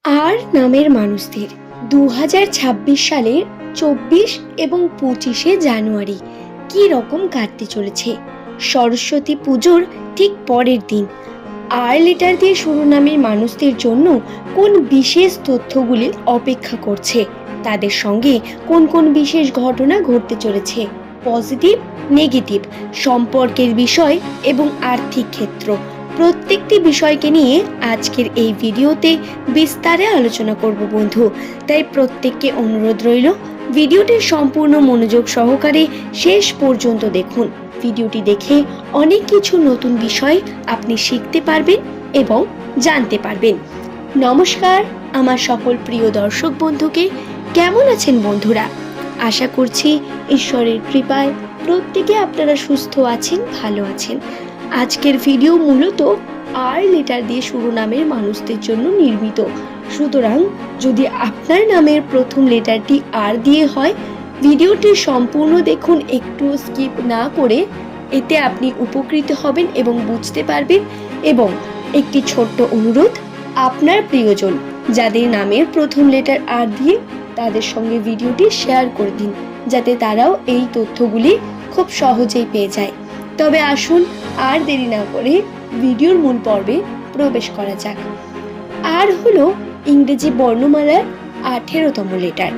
আর নামের মানুষদের 2026 সালের 24 এবং 25শে জানুয়ারি কি রকম কাটতে চলেছে। সরস্বতী পুজোর ঠিক পরের দিন আর লেটার দিয়ে শুরু নামের মানুষদের জন্য কোন বিশেষ তথ্যগুলি অপেক্ষা করছে, তাদের সঙ্গে কোন কোন বিশেষ ঘটনা ঘটতে চলেছে, পজিটিভ নেগেটিভ, সম্পর্কের বিষয় এবং আর্থিক ক্ষেত্র, প্রত্যেকটি বিষয়কে নিয়ে আজকের এই ভিডিওতে বিস্তারে আলোচনা করব বন্ধু। তাই প্রত্যেককে অনুরোধ রইল ভিডিওটির সম্পূর্ণ মনোযোগ সহকারে শেষ পর্যন্ত দেখুন। ভিডিওটি দেখে অনেক কিছু নতুন বিষয় আপনি শিখতে পারবেন এবং জানতে পারবেন। নমস্কার আমার সকল প্রিয় দর্শক বন্ধুকে, কেমন আছেন বন্ধুরা? আশা করছি ঈশ্বরের কৃপায় প্রত্যেকে আপনারা সুস্থ আছেন, ভালো আছেন। আজকের ভিডিও মূলত আর লেটার দিয়ে শুরু নামের মানুষদের জন্য নির্মিত, সুতরাং যদি আপনার নামের প্রথম লেটারটি আর দিয়ে হয় ভিডিওটি সম্পূর্ণ দেখুন, একটু স্কিপ না করে। এতে আপনি উপকৃত হবেন এবং বুঝতে পারবেন। এবং একটি ছোট্ট অনুরোধ, আপনার প্রিয়জন যাদের নামের প্রথম লেটার আর দিয়ে তাদের সঙ্গে ভিডিওটি শেয়ার করে দিন, যাতে তারাও এই তথ্যগুলি খুব সহজেই পেয়ে যায়। তবে আসুন আর দেরি না করে ভিডিওর মূল পর্বে প্রবেশ করা যাক। আর হলো ইংরেজি বর্ণমালার 18তম লেটার,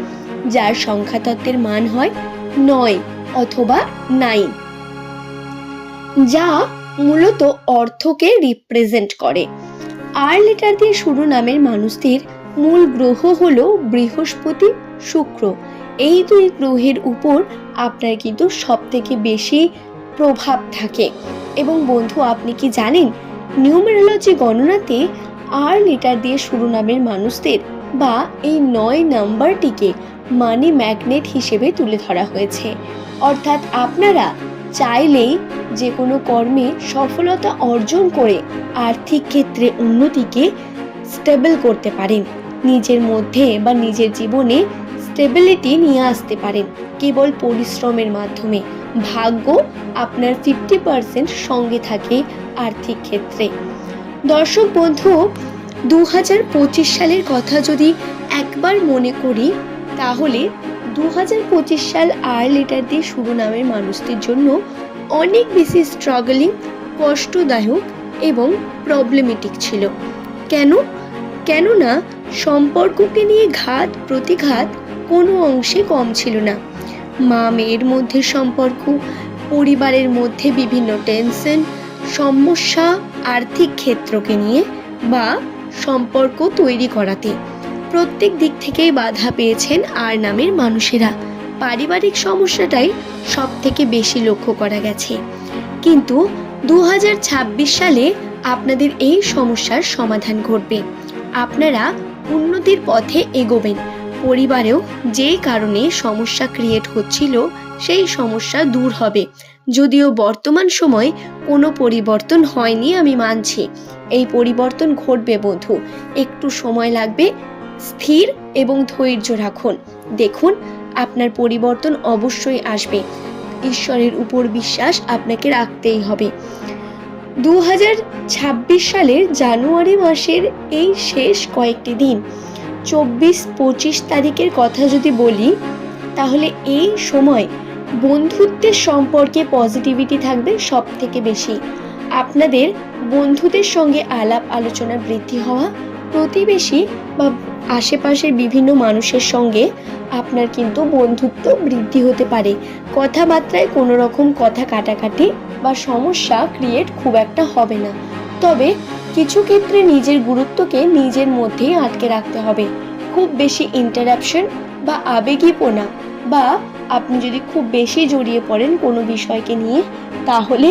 যার সংখ্যাতত্ত্বের মান হয় 9 অথবা 9, যা মূলত অর্থকে রিপ্রেজেন্ট করে। আর লেটার দিয়ে শুরু নামের মানুষদের মূল গ্রহ হলো বৃহস্পতি, শুক্র। এই দুই গ্রহের উপর আপনার কিন্তু সব থেকে বেশি প্রভাব থাকে। এবং বন্ধু, আপনি কি জানেন নিউমেরোলজি গণনাতে আর লেটার দিয়ে শুরু নামের মানুষদের বা এই 9 নাম্বারটিকে মানি ম্যাগনেট হিসেবে তুলে ধরা হয়েছে। অর্থাৎ আপনারা চাইলেই যে কোনো কর্মে সফলতা অর্জন করে আর্থিক ক্ষেত্রে উন্নতিকে স্টেবল করতে পারেন, নিজের মধ্যে বা নিজের জীবনে স্টেবিলিটি নিয়ে আসতে পারেন কেবল পরিশ্রমের মাধ্যমে। ভাগ্য আপনার 50% সঙ্গে থাকে আর্থিক ক্ষেত্রে। দর্শক বন্ধু, 2025 সালের কথা যদি একবার মনে করি, তাহলে 2025 সাল আর লেটার দিয়ে শুরু নামের মানুষদের জন্য অনেক বেশি স্ট্রাগলিং, কষ্টদায়ক এবং প্রবলেমেটিক ছিল। কেননা সম্পর্ককে নিয়ে ঘাত প্রতিঘাত কোনো অংশে কম ছিল না। মা মেয়ের মধ্যে সম্পর্ক, পরিবারের মধ্যে বিভিন্ন টেনশন, সমস্যা, আর্থিক ক্ষেত্রকে নিয়ে বা সম্পর্ক তৈরি করাতে প্রত্যেক দিক থেকেই বাধা পেয়েছেন আর নামের মানুষেরা। পারিবারিক সমস্যাটাই সব থেকে বেশি লক্ষ্য করা গেছে। কিন্তু 2026 সালে আপনাদের এই সমস্যার সমাধান ঘটবে। আপনারা উন্নতির পথে এগোবেন। পরিবারেও যে কারণে সমস্যা ক্রিয়েট হচ্ছিল সেই সমস্যা দূর হবে। যদিও বর্তমান সময় কোনো পরিবর্তন হয়নি, আমি মানছি, এই পরিবর্তন ঘটবে বন্ধু, একটু সময় লাগবে। স্থির এবং ধৈর্য রাখুন, দেখুন আপনার পরিবর্তন অবশ্যই আসবে। ঈশ্বরের উপর বিশ্বাস আপনাকে রাখতেই হবে। 2026 সালের জানুয়ারি মাসের এই শেষ কয়েকটি দিন, 24-25 তারিখের কথা যদি বলি, তাহলে এই সময় বন্ধুত্বের সম্পর্কে পজিটিভিটি থাকবে সব থেকে বেশি। আপনাদের বন্ধুদের সঙ্গে আলাপ আলোচনা বৃদ্ধি হওয়া, প্রতিবেশী বা আশেপাশের বিভিন্ন মানুষের সঙ্গে আপনার কিন্তু বন্ধুত্ব বৃদ্ধি হতে পারে। কথাবার্তায় কোনো রকম কথা কাটাকাটি বা সমস্যা ক্রিয়েট খুব একটা হবে না। তবে কিছু ক্ষেত্রে নিজের গুরুত্বকে নিজের মধ্যেই আটকে রাখতে হবে। খুব বেশি ইন্টারাপশন বা আবেগীপনা, বা আপনি যদি খুব বেশি জড়িয়ে পড়েন কোনো বিষয়কে নিয়ে, তাহলে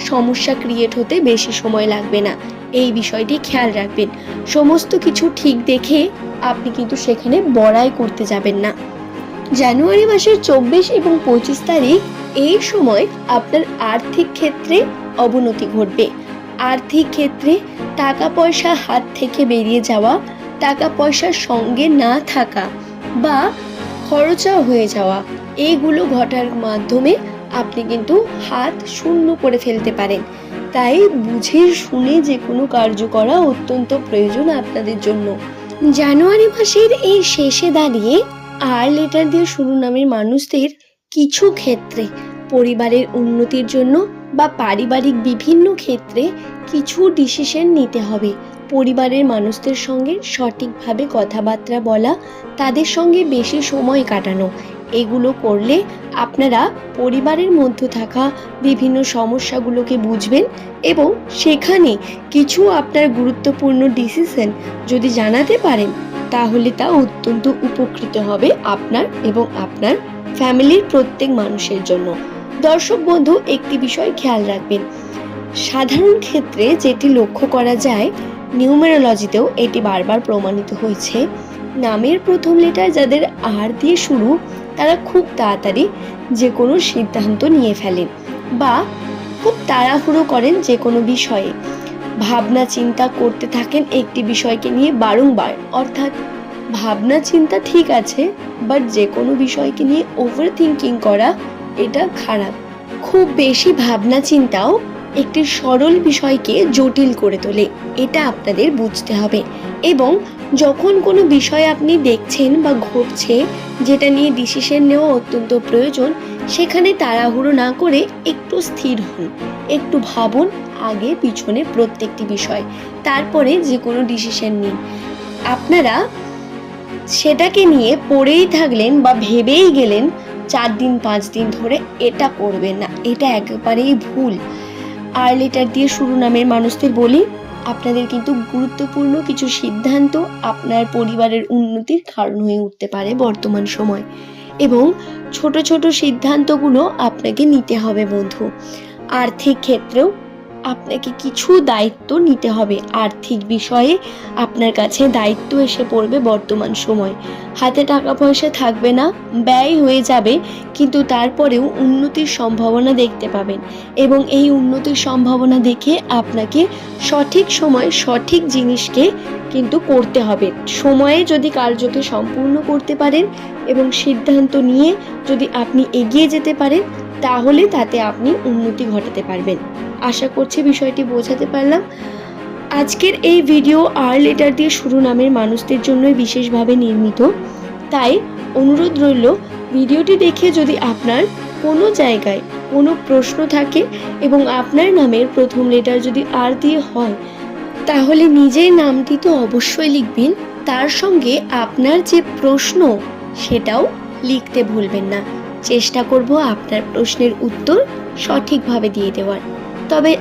সমস্যা ক্রিয়েট হতে বেশি সময় লাগবে না। এই বিষয়টি খেয়াল রাখবেন। সমস্ত কিছু ঠিক দেখে আপনি কিন্তু সেখানে বড়াই করতে যাবেন না। জানুয়ারি মাসের 24 এবং 25 তারিখ, এই সময় আপনার আর্থিক ক্ষেত্রে অবনতি ঘটবে। আর্থিক ক্ষেত্রে টাকা পয়সা হাত থেকে বেরিয়ে যাওয়া, টাকা পয়সার সঙ্গে না থাকা বা খরচা হয়ে যাওয়া, এইগুলো ঘটার মাধ্যমে আপনি কিন্তু হাত শূন্য করে ফেলতে পারেন। তাই বুঝে শুনে যে কোনো কার্য করা অত্যন্ত প্রয়োজন আপনাদের জন্য। জানুয়ারি মাসের এই শেষে দাঁড়িয়ে আর লেটার দিয়ে শুরু নামের মানুষদের কিছু ক্ষেত্রে পরিবারের উন্নতির জন্য বা পারিবারিক বিভিন্ন ক্ষেত্রে কিছু ডিসিশন নিতে হবে। পরিবারের মানুষদের সঙ্গে সঠিকভাবে কথাবার্তা বলা, তাদের সঙ্গে বেশি সময় কাটানো, এগুলো করলে আপনারা পরিবারের মধ্যে থাকা বিভিন্ন সমস্যাগুলোকে বুঝবেন এবং সেখানে কিছু আপনার গুরুত্বপূর্ণ ডিসিশন যদি জানাতে পারেন তাহলে তা অত্যন্ত উপকৃত হবে আপনার এবং আপনার ফ্যামিলির প্রত্যেক মানুষের জন্য। দর্শক বন্ধু, একটি বিষয় খেয়াল রাখবেন, সাধারণ ক্ষেত্রে যেটি লক্ষ্য করা যায়, নিউমেরোলজিতেও এটি বারবার প্রমাণিত হয়েছে, নামের প্রথম লেটার যাদের আর দিয়ে শুরু তারা খুব তাড়াতাড়ি যে কোনো সিদ্ধান্ত নিয়ে ফেলেন বা খুব তাড়াহুড়ো করেন যে কোনো বিষয়ে, ভাবনা চিন্তা করতে থাকেন একটি বিষয়কে নিয়ে বারংবার। অর্থাৎ ভাবনা চিন্তা ঠিক আছে, বাট যে কোনো বিষয়কে নিয়ে ওভার থিঙ্কিং করা এটা খারাপ। খুব বেশি ভাবনা চিন্তাও একটি সরল বিষয়কে জটিল করে তোলে, এটা আপনাদের বুঝতে হবে। এবং যখন কোনো বিষয় আপনি দেখছেন বা ঘটছে যেটা নিয়ে ডিসিশন নেওয়া অত্যন্ত প্রয়োজন, সেখানে তাড়াহুড়ো না করে একটু স্থির হন, একটু ভাবুন আগে পিছনে প্রত্যেকটি বিষয়, তারপরে যে কোনো ডিসিশন নিন। আপনারা সেটাকে নিয়ে পড়েই থাকলেন বা ভেবেই গেলেন 4 দিন 5 দিন ধরে, এটা করবেন না, এটা একেবারেই ভুল। আর লেটার দিয়ে শুরু নামের মানুষদের বলি, আপনাদের কিন্তু গুরুত্বপূর্ণ কিছু সিদ্ধান্ত আপনার পরিবারের উন্নতির কারণ হয়ে উঠতে পারে বর্তমান সময়, এবং ছোট ছোট সিদ্ধান্তগুলো আপনাকে নিতে হবে বন্ধু। আর্থিক ক্ষেত্রেও আপনাকে কিছু দায়িত্ব নিতে হবে, আর্থিক বিষয়ে আপনার কাছে দায়িত্ব এসে পড়বে বর্তমান সময়। হাতে টাকা পয়সা থাকবে না, ব্যয় হয়ে যাবে, কিন্তু তারপরেও উন্নতির সম্ভাবনা দেখতে পাবেন এবং এই উন্নতির সম্ভাবনা দেখে আপনাকে সঠিক সময় সঠিক জিনিসকে কিন্তু করতে হবে। সময়ে যদি কার্যকে সম্পূর্ণ করতে পারেন এবং সিদ্ধান্ত নিয়ে যদি আপনি এগিয়ে যেতে পারেন, তাহলে তাতে আপনি উন্নতি ঘটাতে পারবেন। আশা করছি বিষয়টি বোঝাতে পারলাম। আজকের এই ভিডিও আর লেটার দিয়ে শুরু নামের মানুষদের জন্যই বিশেষভাবে নির্মিত, তাই অনুরোধ রইল ভিডিওটি দেখে যদি আপনার কোনো জায়গায় কোনো প্রশ্ন থাকে এবং আপনার নামের প্রথম লেটার যদি আর দিয়ে হয়, তাহলে নিজের নামটি তো অবশ্যই লিখবেন, তার সঙ্গে আপনার যে প্রশ্ন সেটাও লিখতে ভুলবেন না। চেষ্টা করব আপনার প্রশ্নের উত্তর সঠিকভাবে দিয়ে দেওয়ার। তবে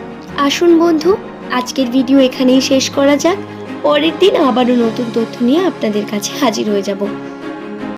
আসুন বন্ধু, আজকের ভিডিও এখানেই শেষ করা যাক। পরের দিন আবারও নতুন তথ্য নিয়ে আপনাদের কাছে হাজির হয়ে যাব।